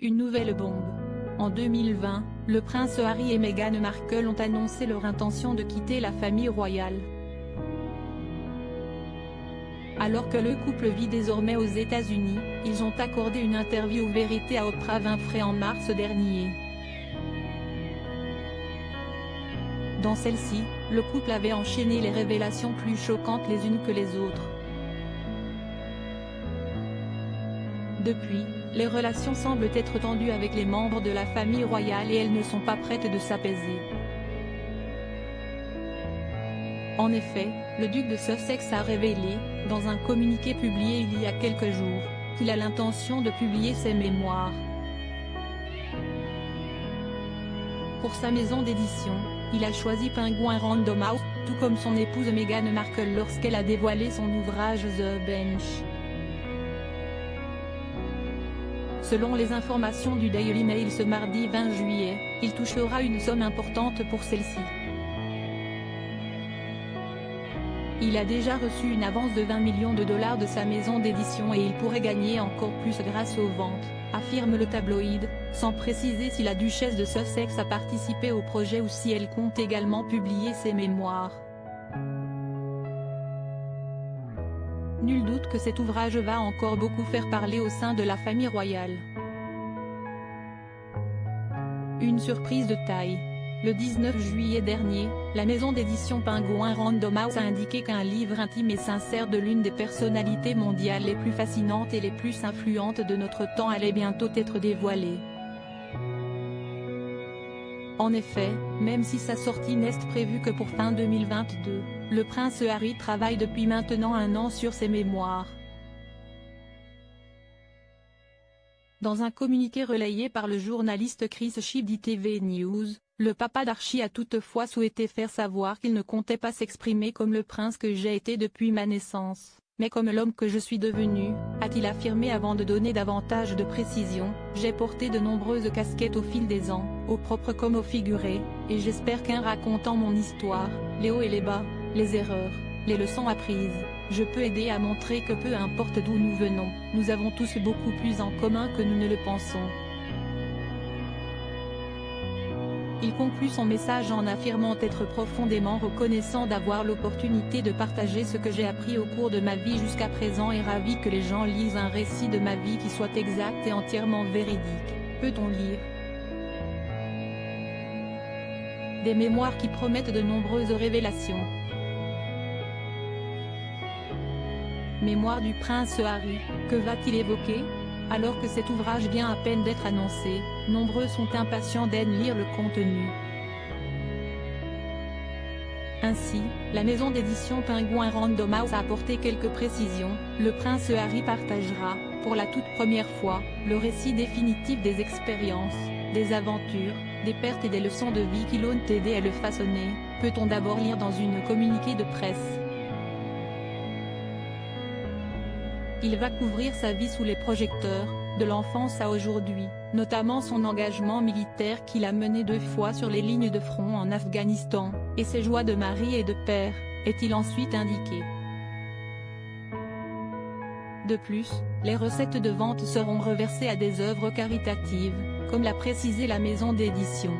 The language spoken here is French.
Une nouvelle bombe. En 2020, le prince Harry et Meghan Markle ont annoncé leur intention de quitter la famille royale. Alors que le couple vit désormais aux États-Unis, ils ont accordé une interview Vérité à Oprah Winfrey en mars dernier. Dans celle-ci, le couple avait enchaîné les révélations plus choquantes les unes que les autres. Depuis, les relations semblent être tendues avec les membres de la famille royale et elles ne sont pas prêtes de s'apaiser. En effet, le duc de Sussex a révélé, dans un communiqué publié il y a quelques jours, qu'il a l'intention de publier ses mémoires. Pour sa maison d'édition, il a choisi Penguin Random House, tout comme son épouse Meghan Markle lorsqu'elle a dévoilé son ouvrage The Bench. Selon les informations du Daily Mail ce mardi 20 juillet, il touchera une somme importante pour celle-ci. Il a déjà reçu une avance de 20 millions de dollars de sa maison d'édition et il pourrait gagner encore plus grâce aux ventes, affirme le tabloïd, sans préciser si la duchesse de Sussex a participé au projet ou si elle compte également publier ses mémoires. Nul doute que cet ouvrage va encore beaucoup faire parler au sein de la famille royale. Une surprise de taille. Le 19 juillet dernier, la maison d'édition Penguin Random House a indiqué qu'un livre intime et sincère de l'une des personnalités mondiales les plus fascinantes et les plus influentes de notre temps allait bientôt être dévoilé. En effet, même si sa sortie n'est prévue que pour fin 2022, le prince Harry travaille depuis maintenant un an sur ses mémoires. Dans un communiqué relayé par le journaliste Chris Shipp d'ITV News, le papa d'Archie a toutefois souhaité faire savoir qu'il ne comptait pas s'exprimer comme le prince que j'ai été depuis ma naissance, mais comme l'homme que je suis devenu, a-t-il affirmé avant de donner davantage de précisions. J'ai porté de nombreuses casquettes au fil des ans, au propre comme au figuré, et j'espère qu'en racontant mon histoire, les hauts et les bas, les erreurs, les leçons apprises, je peux aider à montrer que peu importe d'où nous venons, nous avons tous beaucoup plus en commun que nous ne le pensons. Il conclut son message en affirmant être profondément reconnaissant d'avoir l'opportunité de partager ce que j'ai appris au cours de ma vie jusqu'à présent et ravi que les gens lisent un récit de ma vie qui soit exact et entièrement véridique. Peut-on lire des mémoires qui promettent de nombreuses révélations? Mémoire du prince Harry, que va-t-il évoquer? Alors que cet ouvrage vient à peine d'être annoncé, nombreux sont impatients d'en lire le contenu. Ainsi, la maison d'édition Penguin Random House a apporté quelques précisions. Le prince Harry partagera, pour la toute première fois, le récit définitif des expériences, des aventures, des pertes et des leçons de vie qui l'ont aidé à le façonner, peut-on d'abord lire dans une communiqué de presse. Il va couvrir sa vie sous les projecteurs, de l'enfance à aujourd'hui, notamment son engagement militaire qu'il a mené 2 fois sur les lignes de front en Afghanistan, et ses joies de mari et de père, est-il ensuite indiqué. De plus, les recettes de vente seront reversées à des œuvres caritatives, comme l'a précisé la maison d'édition.